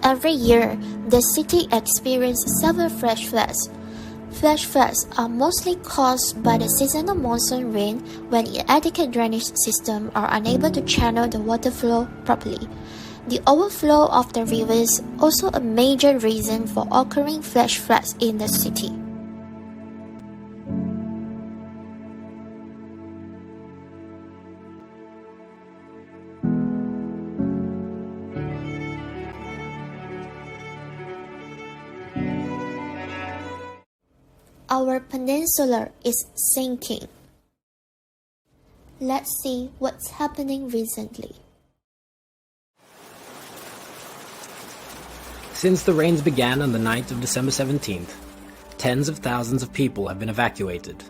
Every year, the city experiences several flash floods. Flash floods are mostly caused by the seasonal monsoon rain when inadequate drainage systems are unable to channel the water flow properly. The overflow of the river is also a major reason for occurring flash floods in the city. Our peninsula is sinking. Let's see what's happening recently. Since the rains began on the night of December 17th, tens of thousands of people have been evacuated,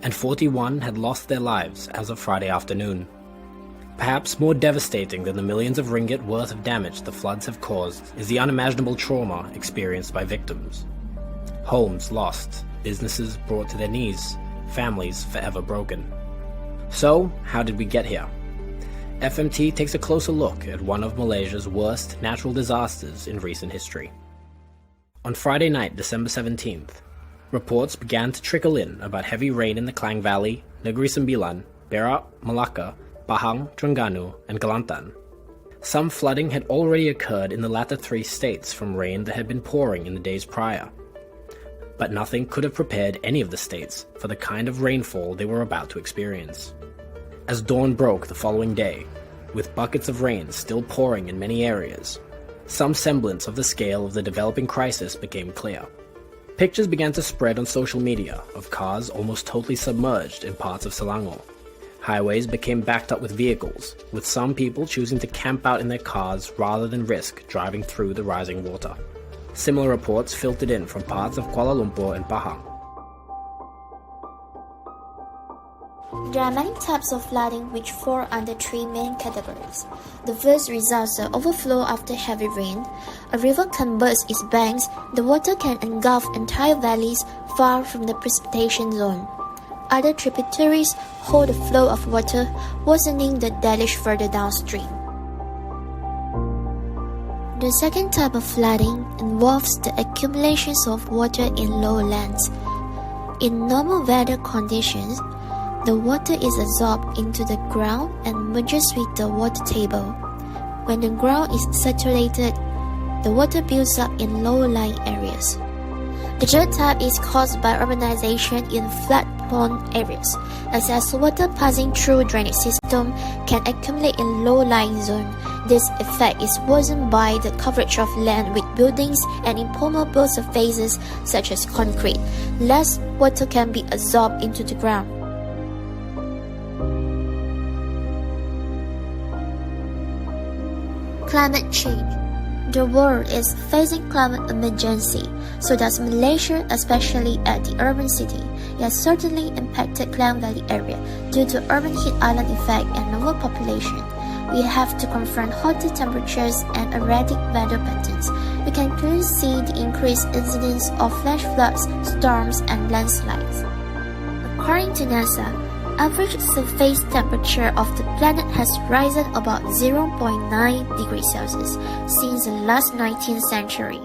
and 41 had lost their lives as of Friday afternoon. Perhaps more devastating than the millions of ringgit worth of damage the floods have caused is the unimaginable trauma experienced by victims. Homes lost, businesses brought to their knees, families forever broken. So, how did we get here? FMT takes a closer look at one of Malaysia's worst natural disasters in recent history. On Friday night, December 17th, reports began to trickle in about heavy rain in the Klang Valley, Negeri Sembilan, Perak, Malacca, Pahang, Terengganu, and Kelantan. Some flooding had already occurred in the latter three states from rain that had been pouring in the days prior. But nothing could have prepared any of the states for the kind of rainfall they were about to experience. As dawn broke the following day, with buckets of rain still pouring in many areas, some semblance of the scale of the developing crisis became clear. Pictures began to spread on social media of cars almost totally submerged in parts of Selangor. Highways became backed up with vehicles, with some people choosing to camp out in their cars rather than risk driving through the rising water. Similar reports filtered in from parts of Kuala Lumpur and Pahang. There are many types of flooding which fall under three main categories. The first results the overflow after heavy rain. A river can burst its banks, the water can engulf entire valleys far from the precipitation zone. Other tributaries hold the flow of water, worsening the deluge further downstream. The second type of flooding involves the accumulations of water in lowlands. In normal weather conditions, the water is absorbed into the ground and merges with the water table. When the ground is saturated, the water builds up in low-lying areas. The third type is caused by urbanization in flood-prone areas, as water passing through drainage system can accumulate in low-lying zones. This effect is worsened by the coverage of land with buildings and impermeable surfaces such as concrete. Less water can be absorbed into the ground. Climate change. The world is facing climate emergency, so does Malaysia, especially at the urban city. It has certainly impacted Klang Valley area due to urban heat island effect and overpopulation. We have to confront hotter temperatures and erratic weather patterns. We can clearly see the increased incidence of flash floods, storms, and landslides. According to NASA, average surface temperature of the planet has risen about 0.9 degrees Celsius since the last 19th century.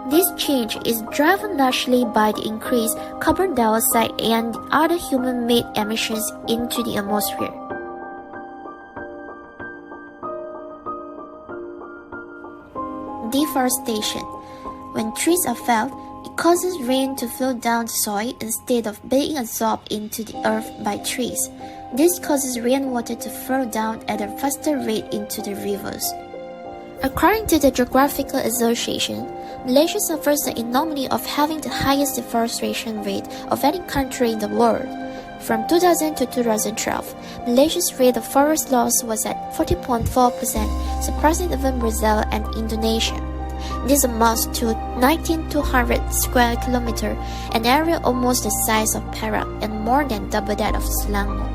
This change is driven largely by the increased carbon dioxide and other human-made emissions into the atmosphere. Deforestation. When trees are felled, it causes rain to flow down the soil instead of being absorbed into the earth by trees. This causes rainwater to flow down at a faster rate into the rivers. According to the Geographical Association, Malaysia suffers the anomaly of having the highest deforestation rate of any country in the world. From 2000 to 2012, Malaysia's rate of forest loss was at 40.4%, surpassing even Brazil and Indonesia. This amounts to 19,200 square kilometers, an area almost the size of Perak and more than double that of Selangor.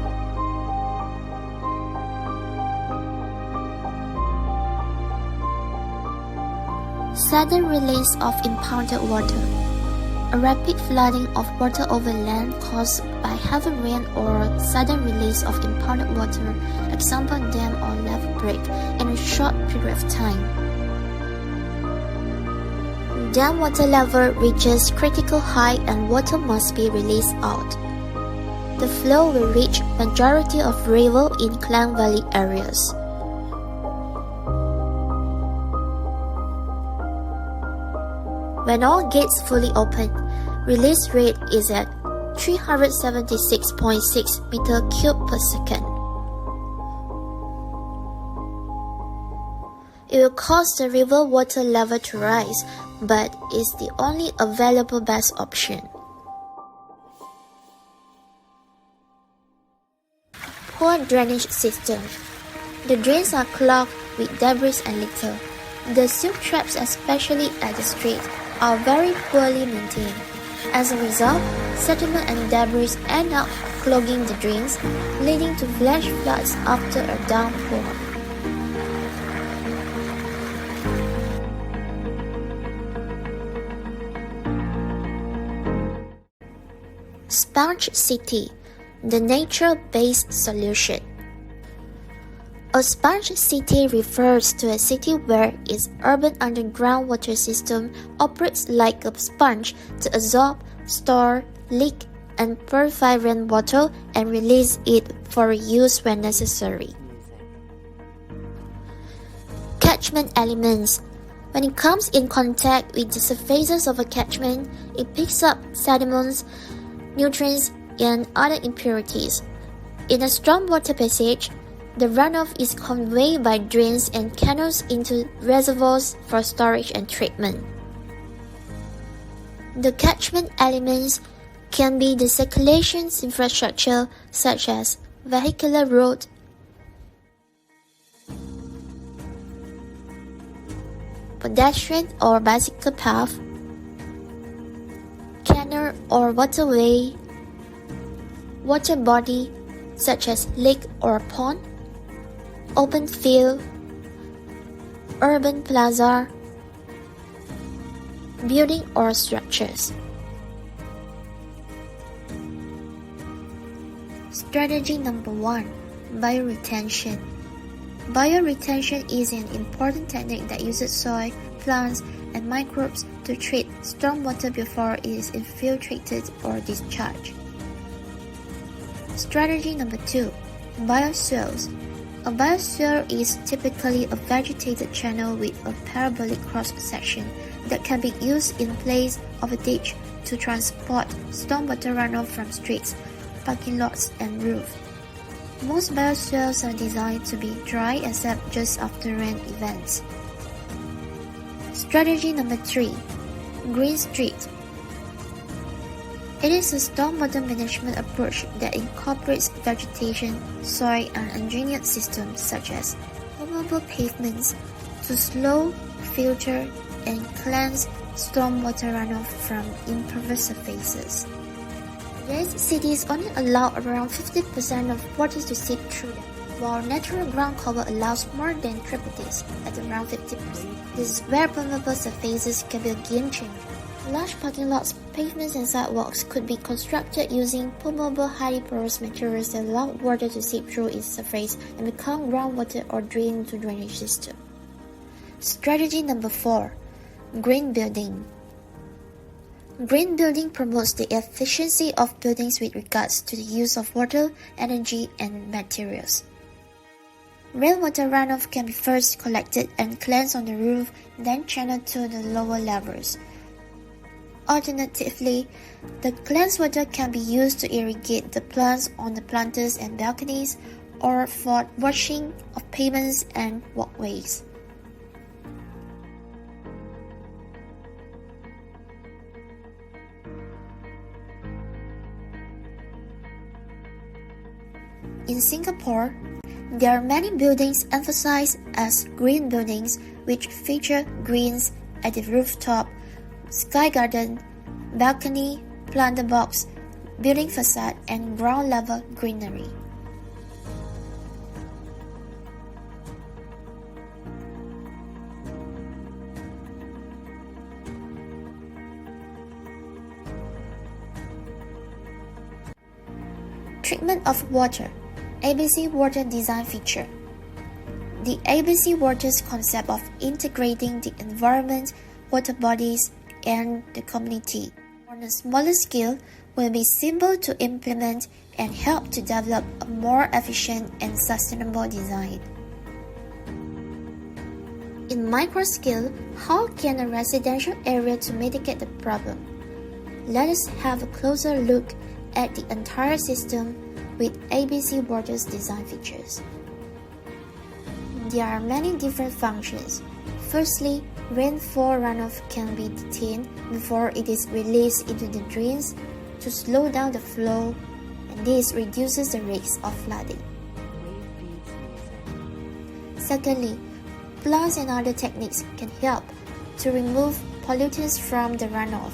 Sudden release of impounded water. A rapid flooding of water over land caused by heavy rain or sudden release of impounded water, example dam or levee break, in a short period of time. when dam water level reaches critical height and water must be released out. The flow will reach majority of river in Klang Valley areas. When all gates fully open, release rate is at 376.6 meter cube per second. It will cause the river water level to rise, but is the only available best option. Poor drainage system. The drains are clogged with debris and litter. The silt traps, especially at the street, are very poorly maintained. As a result, sediment and debris end up clogging the drains, leading to flash floods after a downpour. Sponge City, the nature-based solution. A sponge city refers to a city where its urban underground water system operates like a sponge to absorb, store, leak, and purify rainwater and release it for use when necessary. Catchment elements. When it comes in contact with the surfaces of a catchment, it picks up sediments, nutrients, and other impurities. In a stormwater passage, the runoff is conveyed by drains and canals into reservoirs for storage and treatment. The catchment elements can be the circulation infrastructure such as vehicular road, pedestrian or bicycle path, canal or waterway, water body such as lake or pond, open field, urban plaza, building or structures. Strategy number 1. Bioretention. Bioretention is an important technique that uses soil, plants, and microbes to treat stormwater before it is infiltrated or discharged. Strategy number 2. Bioswales. A bioswale is typically a vegetated channel with a parabolic cross-section that can be used in place of a ditch to transport stormwater runoff from streets, parking lots, and roofs. Most bioswales are designed to be dry except just after rain events. Strategy number 3. Green Street. It is a stormwater management approach that incorporates vegetation, soil, and engineered systems such as movable pavements to slow, filter, and cleanse stormwater runoff from impervious surfaces. Today's cities only allow around 50% of water to seep through them, while natural ground cover allows more than triple this, at around 50%. This is where permeable surfaces can be a game changer. Large parking lots, pavements, and sidewalks could be constructed using permeable, highly porous materials that allow water to seep through its surface and become groundwater or drain into drainage system. Strategy number 4. Green building. Green building promotes the efficiency of buildings with regards to the use of water, energy, and materials. Rainwater runoff can be first collected and cleansed on the roof, then channeled to the lower levels. Alternatively, the cleansed water can be used to irrigate the plants on the planters and balconies, or for washing of pavements and walkways. In Singapore, there are many buildings emphasized as green buildings which feature greens at the rooftop, sky garden, balcony, planter box, building facade, and ground level greenery. Treatment of water. ABC Water Design Feature. The ABC Water's concept of integrating the environment, water bodies, and the community. On a smaller scale, will be simple to implement and help to develop a more efficient and sustainable design. In micro scale, how can a residential area to mitigate the problem? Let us have a closer look at the entire system with ABC Water's design features. There are many different functions. Firstly, rainfall runoff can be detained before it is released into the drains to slow down the flow, and this reduces the risk of flooding. Secondly, plants and other techniques can help to remove pollutants from the runoff.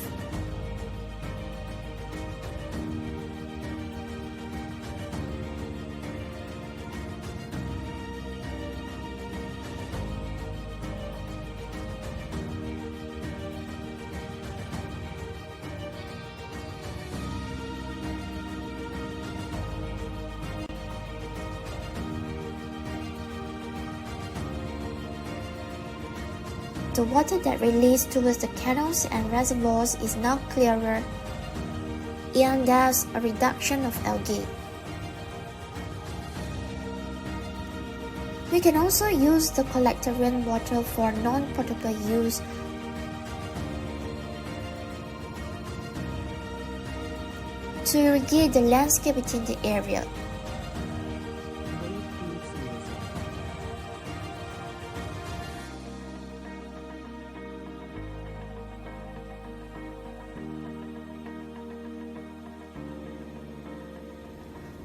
The water that released towards the canals and reservoirs is now clearer, and there's a reduction of algae. We can also use the collected rainwater for non-potable use to irrigate the landscape within the area.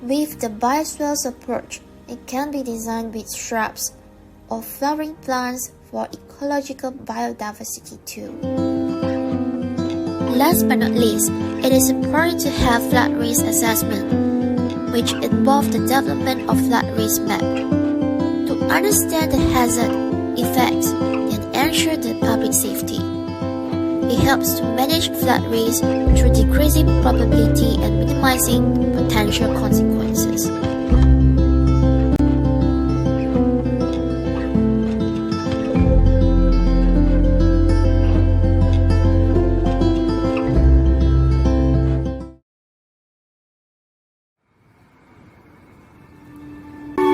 With the bioswales approach, it can be designed with shrubs or flowering plants for ecological biodiversity too. Last but not least, it is important to have flood risk assessment, which involves the development of flood risk map to understand the hazard, effects, and ensure the public safety. It helps to manage flood risk through decreasing probability and minimizing potential consequences.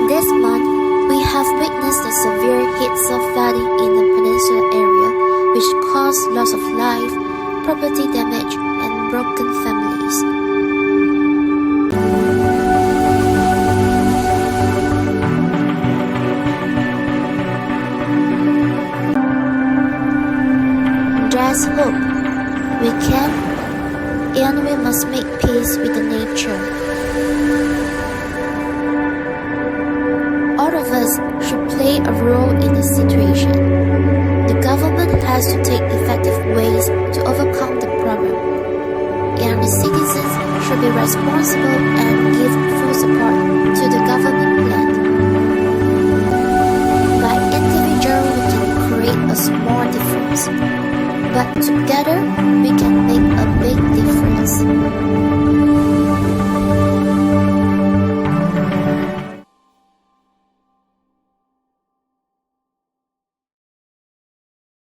This month, we have witnessed the severe hits of flooding in the Peninsular area, which caused loss of life, property damage, and broken families. There's hope. We can, and we must make peace with the nature. All of us should play a role in the situation. The government has to take effective ways to overcome the problem, and the citizens should be responsible and give full support to the government plan. By individual, we can create a small difference, but together we can make a big difference.